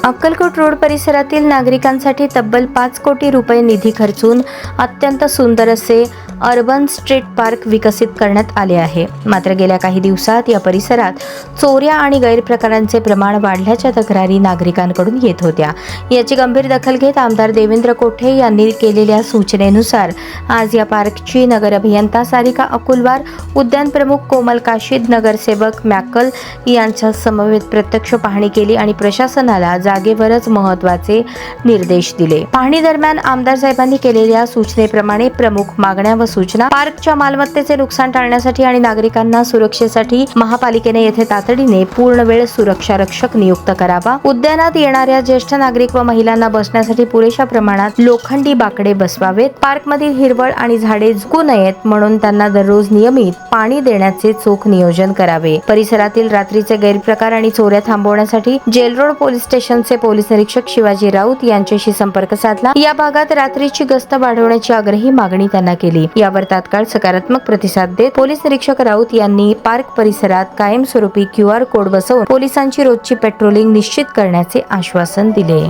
Akkalkot road परिसरातील नागरिकांसाठी तब्बल 5 कोटी रुपये निधी खर्चून अत्यंत सुंदर असे अर्बन स्ट्रीट पार्क विकसित करण्यात आले आहे. मात्र गेल्या काही दिवसात या परिसरात चोऱ्या आणि गैरप्रकारांचे प्रमाण वाढल्याच्या तक्रारी नागरिकांकडून येत होत्या. याची गंभीर दखल घेत आमदार देवेंद्र कोठे यांनी केलेल्या सूचनेनुसार आज या पार्कची नगर अभियंता सारिका अकुलवार, उद्यान प्रमुख कोमल काशीद, नगरसेवक मॅकल यांच्या समवेत प्रत्यक्ष पाहणी केली आणि प्रशासनाला जागेवरच महत्त्वाचे निर्देश दिले. पाहणी दरम्यान आमदार साहेबांनी केलेल्या सूचनेप्रमाणे प्रमुख मागण्या व सूचना: पार्कच्या मालमत्तेचे नुकसान टाळण्यासाठी आणि नागरिकांना सुरक्षेसाठी महापालिकेने येथे तातडीने पूर्णवेळ सुरक्षा रक्षक नियुक्त करावा. उद्यानात येणाऱ्या ज्येष्ठ नागरिक व महिलांना बसण्यासाठी पुरेशा प्रमाणात लोखंडी बाकडे बसवावेत. पार्कमधील हिरवळ आणि झाडे झुकू नयेत म्हणून त्यांना दररोज नियमित पाणी देण्याचे चोख नियोजन करावे. परिसरातील रात्रीचे गैरप्रकार आणि चोऱ्या थांबवण्यासाठी जेल रोड पोलीस स्टेशनचे पोलीस निरीक्षक शिवाजी राऊत यांच्याशी संपर्क साधला. या भागात रात्रीची गस्त वाढवण्याची आग्रही मागणी त्यांना केली. यावर तात्काळ सकारात्मक प्रतिसाद देत पोलीस निरीक्षक राऊत यांनी पार्क परिसरात कायमस्वरूपी QR कोड बसवून पोलिसांची रोजची पेट्रोलिंग निश्चित करण्याचे आश्वासन दिले.